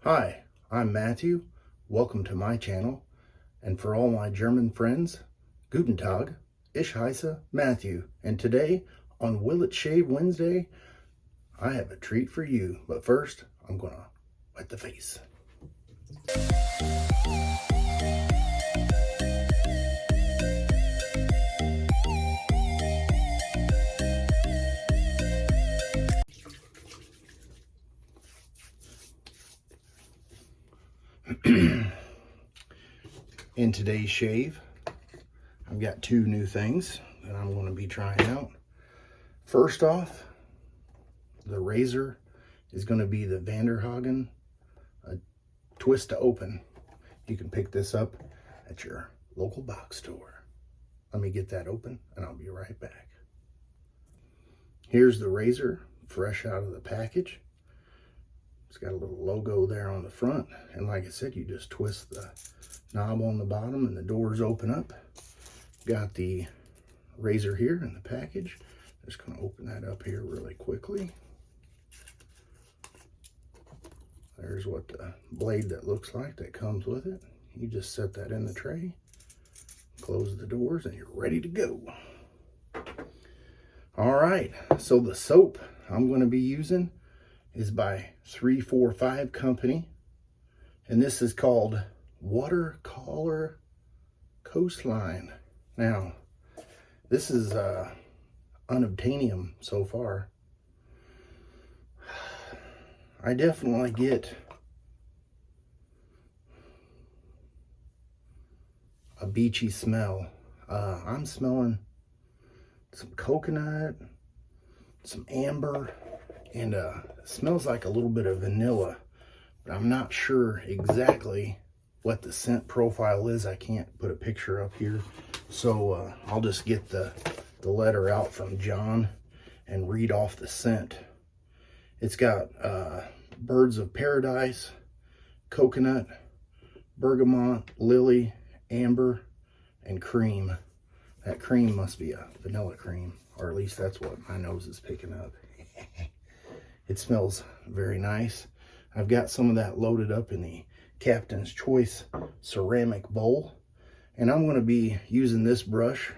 Hi, I'm Matthew. Welcome to my channel. And for all my German friends, Guten Tag, ich heiße Matthew. And today, on Will It Shave Wednesday, I have a treat for you. But first, I'm gonna wet the face. In today's shave, I've got two new things that I'm going to be trying out. First off, the razor is going to be the Hagen twist to open. You can pick this up at your local box store. Let me get that open and I'll be right back. Here's the razor fresh out of the package. It's got a little logo there on the front, and like I said, you just twist the knob on the bottom and the doors open up. Got the razor here in the package. Just going to open that up here really quickly. There's what the blade that looks like that comes with it. You just set that in the tray, close the doors, and you're ready to go. All right, so the soap I'm going to be using is by 345 Company, and this is called Watercolor Coastline. Now, this is unobtainium so far. I definitely get a beachy smell. I'm smelling some coconut, some amber, and it smells like a little bit of vanilla, but I'm not sure exactly what the scent profile is. I can't put a picture up here, so I'll just get the letter out from John and read off the scent. It's got birds of paradise, coconut, bergamot, lily, amber, and cream. That cream must be a vanilla cream, or at least that's what my nose is picking up. It smells very nice. I've got some of that loaded up in the Captain's Choice ceramic bowl, and I'm going to be using this brush.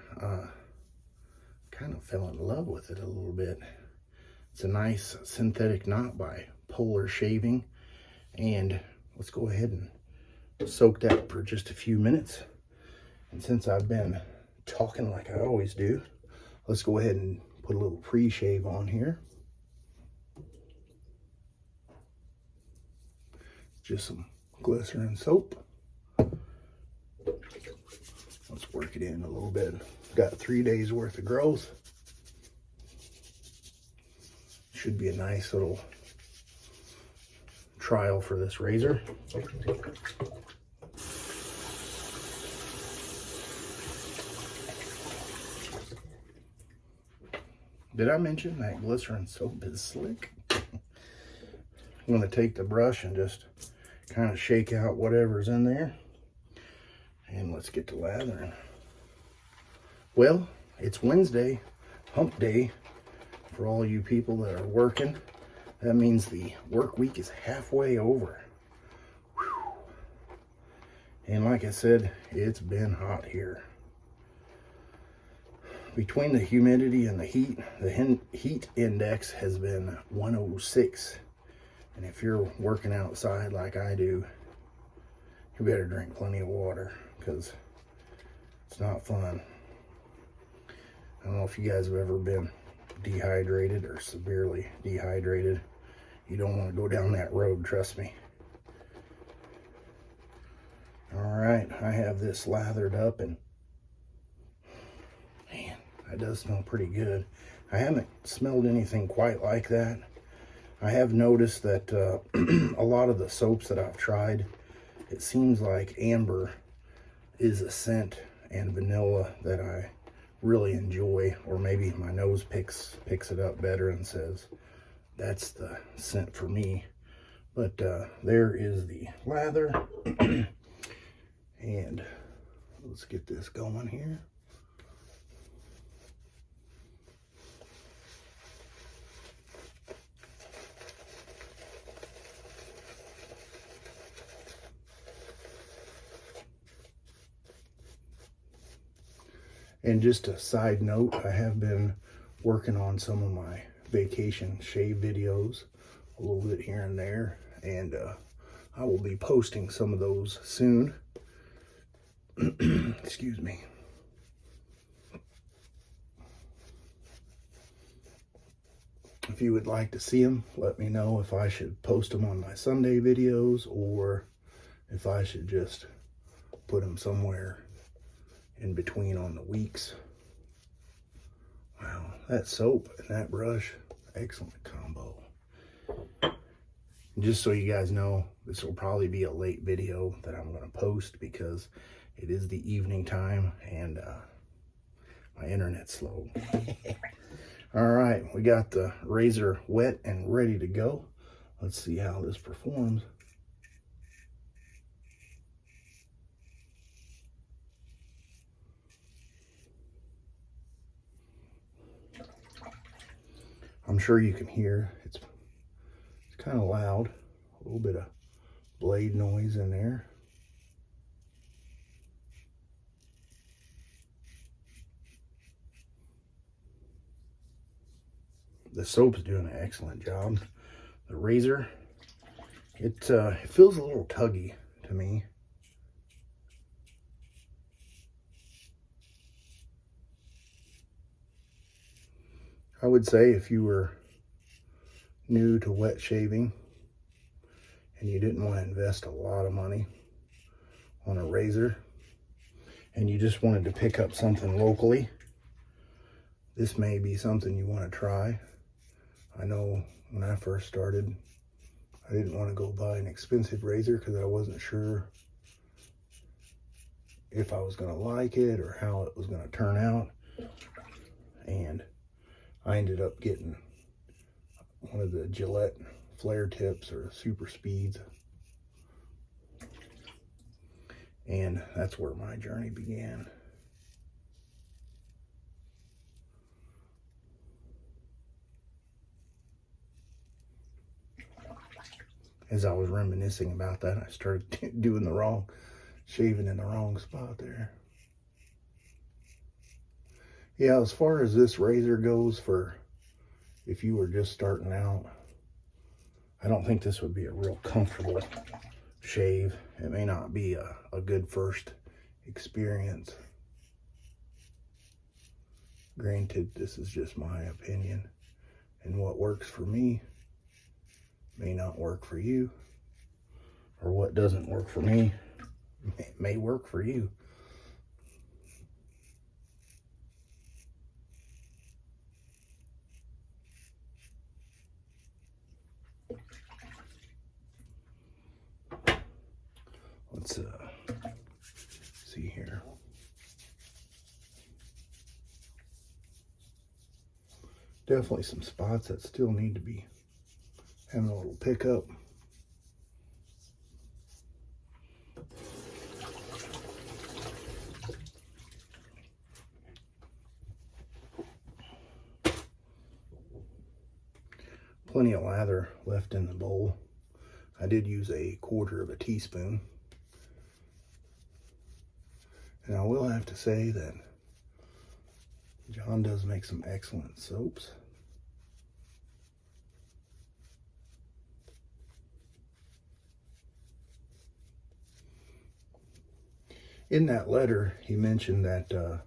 Kind of fell in love with it a little bit. It's a nice synthetic knot by Polar Shaving, and let's go ahead and soak that for just a few minutes. And since I've been talking like I always do, let's go ahead and put a little pre-shave on here. Just some glycerin soap. Let's work it in a little bit. Got 3 days worth of growth. Should be a nice little trial for this razor. Did I mention that glycerin soap is slick? I'm going to take the brush and just kind of shake out whatever's in there. And let's get to lathering. Well, it's Wednesday, hump day, for all you people that are working. That means the work week is halfway over. Whew. And like I said, it's been hot here. Between the humidity and the heat index has been 106. And if you're working outside like I do, you better drink plenty of water, because it's not fun. I don't know if you guys have ever been dehydrated or severely dehydrated. You don't want to go down that road, trust me. All right, I have this lathered up, and man, that does smell pretty good. I haven't smelled anything quite like that. I have noticed that a lot of the soaps that I've tried, it seems like amber is a scent, and vanilla that I really enjoy, or maybe my nose picks it up better and says that's the scent for me. But there is the lather. And let's get this going here. And just a side note, I have been working on some of my vacation shave videos a little bit here and there, and I will be posting some of those soon. Excuse me. If you would like to see them, let me know if I should post them on my Sunday videos or if I should just put them somewhere in between on the weeks. Wow, that soap and that brush, excellent combo. Just so you guys know, this will probably be a late video that I'm going to post because it is the evening time and my internet's slow. All right, we got the razor wet and ready to go. Let's see how this performs. I'm sure you can hear it's kind of loud, a little bit of blade noise in there. The soap's doing an excellent job. The razor, it feels a little tuggy to me. I would say if you were new to wet shaving and you didn't want to invest a lot of money on a razor and you just wanted to pick up something locally, this may be something you want to try. I know when I first started, I didn't want to go buy an expensive razor because I wasn't sure if I was going to like it or how it was going to turn out. And I ended up getting one of the Gillette flare tips or super speeds. And that's where my journey began. As I was reminiscing about that, I started doing the wrong, shaving in the wrong spot there. Yeah, as far as this razor goes, for if you were just starting out, I don't think this would be a real comfortable shave. It may not be a good first experience. Granted, this is just my opinion, and what works for me may not work for you, or what doesn't work for me may work for you. Let's see here. Definitely some spots that still need to be having a little pickup. Plenty of lather left in the bowl. I did use a 1/4 teaspoon. And I will have to say that John does make some excellent soaps. In that letter, he mentioned that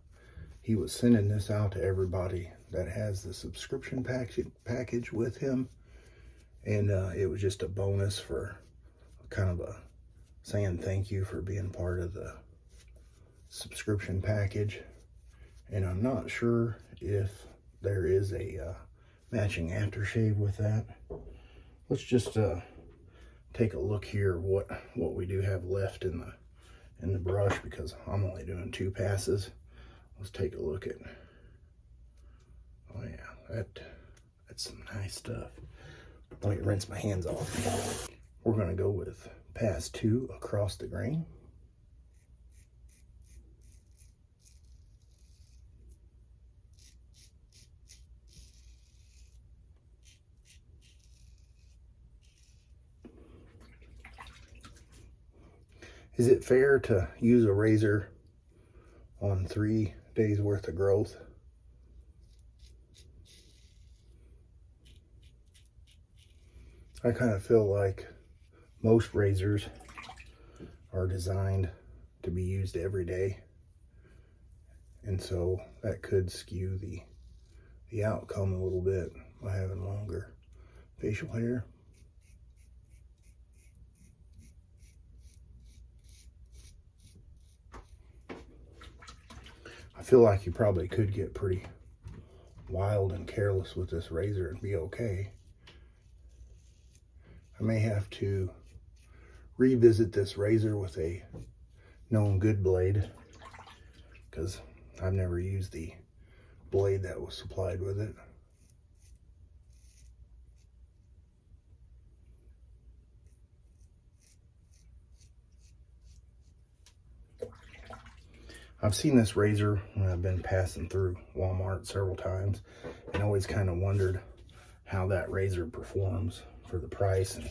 he was sending this out to everybody that has the subscription package with him. And it was just a bonus for kind of a saying thank you for being part of the subscription package. And I'm not sure if there is a matching aftershave with that. Let's just take a look here what we do have left in the brush, because I'm only doing 2 passes. Let's take a look at, oh yeah, that's some nice stuff. Let me rinse my hands off. We're going to go with pass 2 across the grain. Is it fair to use a razor on 3 days worth of growth. I kind of feel like most razors are designed to be used every day, and so that could skew the outcome a little bit by having longer facial hair. I feel like you probably could get pretty wild and careless with this razor and be okay. I may have to revisit this razor with a known good blade, because I've never used the blade that was supplied with it. I've seen this razor when I've been passing through Walmart several times, and always kind of wondered how that razor performs for the price, and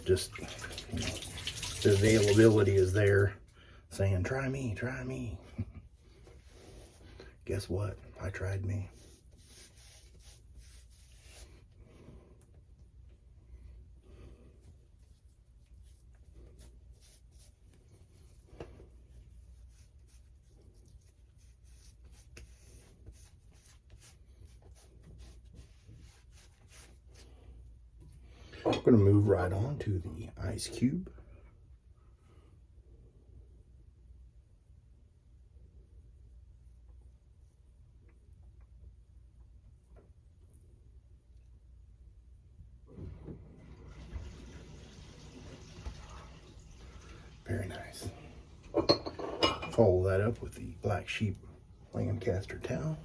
just, you know, the availability is there saying, try me, try me. Guess what? I tried me. I'm going to move right on to the ice cube. Very nice. Follow that up with the Black Sheep Lancaster towel.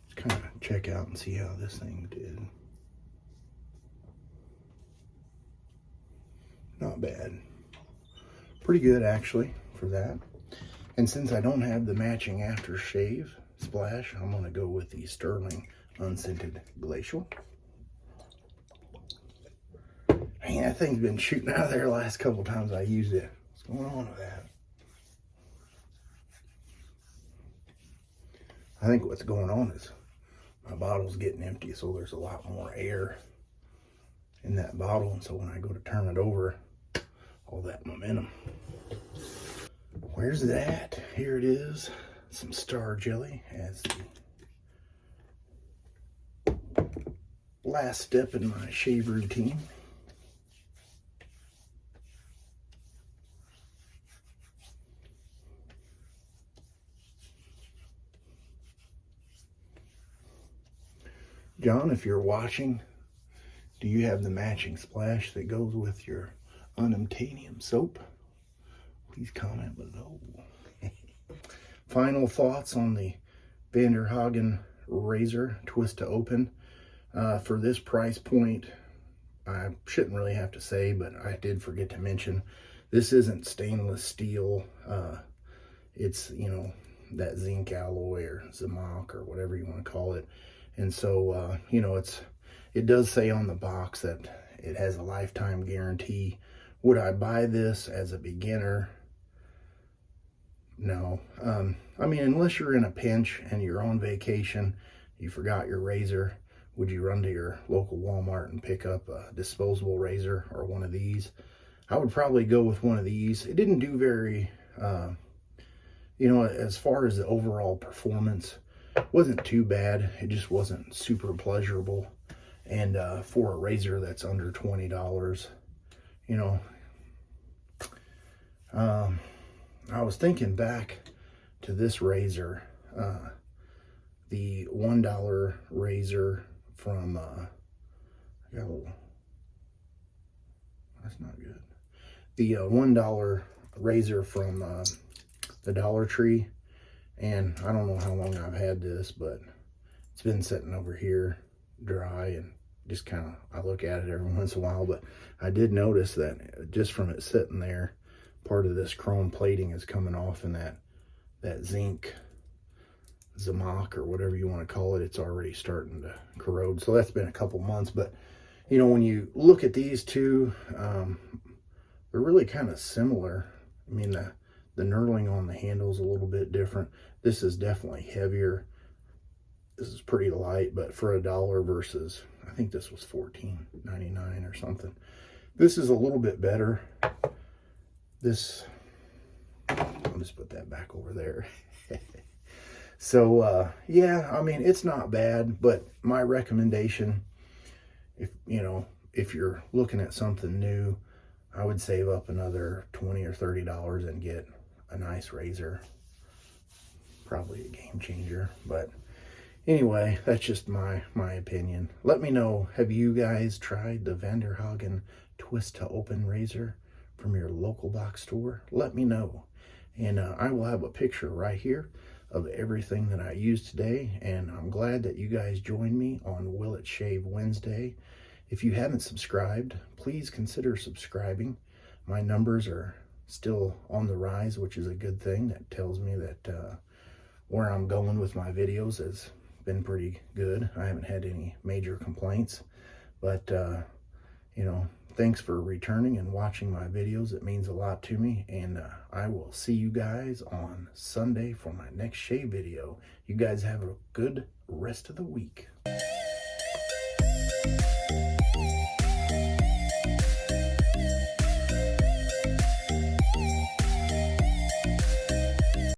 Just kind of check out and see how this thing did. Not bad. Pretty good actually for that. And since I don't have the matching aftershave splash, I'm going to go with the Stirling Unscented Glacial. Man, that thing's been shooting out of there the last couple times I used it. What's going on with that? I think what's going on is my bottle's getting empty, so there's a lot more air in that bottle, and so when I go to turn it over, all that momentum. Where's it at? Here it is. Some star jelly as the last step in my shave routine. John, if you're watching, do you have the matching splash that goes with your Untitled soap? Please comment below. Final thoughts on the Hagen Razor Twist to Open. For this price point, I shouldn't really have to say, but I did forget to mention, this isn't stainless steel. It's, you know, that zinc alloy or Zamak or whatever you want to call it. And so, you know, it does say on the box that it has a lifetime guarantee. Would I buy this as a beginner? No. I mean, unless you're in a pinch and you're on vacation, you forgot your razor, would you run to your local Walmart and pick up a disposable razor or one of these? I would probably go with one of these. It didn't do very, you know, as far as the overall performance, wasn't too bad. It just wasn't super pleasurable. And for a razor that's under $20, you know, I was thinking back to this razor, the $1 razor from, I got a little, that's not good. The $1 razor from the Dollar Tree. And I don't know how long I've had this, but it's been sitting over here dry, and just kind of, I look at it every once in a while. But I did notice that just from it sitting there, part of this chrome plating is coming off, and that zinc Zamak or whatever you want to call it, it's already starting to corrode. So that's been a couple months. But you know, when you look at these two, they're really kind of similar I mean, the knurling on the handle is a little bit different. This is definitely heavier. This is pretty light, but for $1 versus, I think this was $14.99 or something. This is a little bit better. This, I'll just put that back over there. So, yeah, I mean, it's not bad, but my recommendation, if, you know, if you're looking at something new, I would save up another $20 or $30 and get a nice razor. Probably a game changer, but anyway, that's just my opinion. Let me know, have you guys tried the Hagen Twist to Open razor from your local box store? Let me know. And I will have a picture right here of everything that I used today. And I'm glad that you guys joined me on Will It Shave Wednesday. If you haven't subscribed, please consider subscribing. My numbers are still on the rise, which is a good thing. That tells me that where I'm going with my videos has been pretty good. I haven't had any major complaints, but you know, thanks for returning and watching my videos. It means a lot to me, and I will see you guys on Sunday for my next shave video. You guys have a good rest of the week.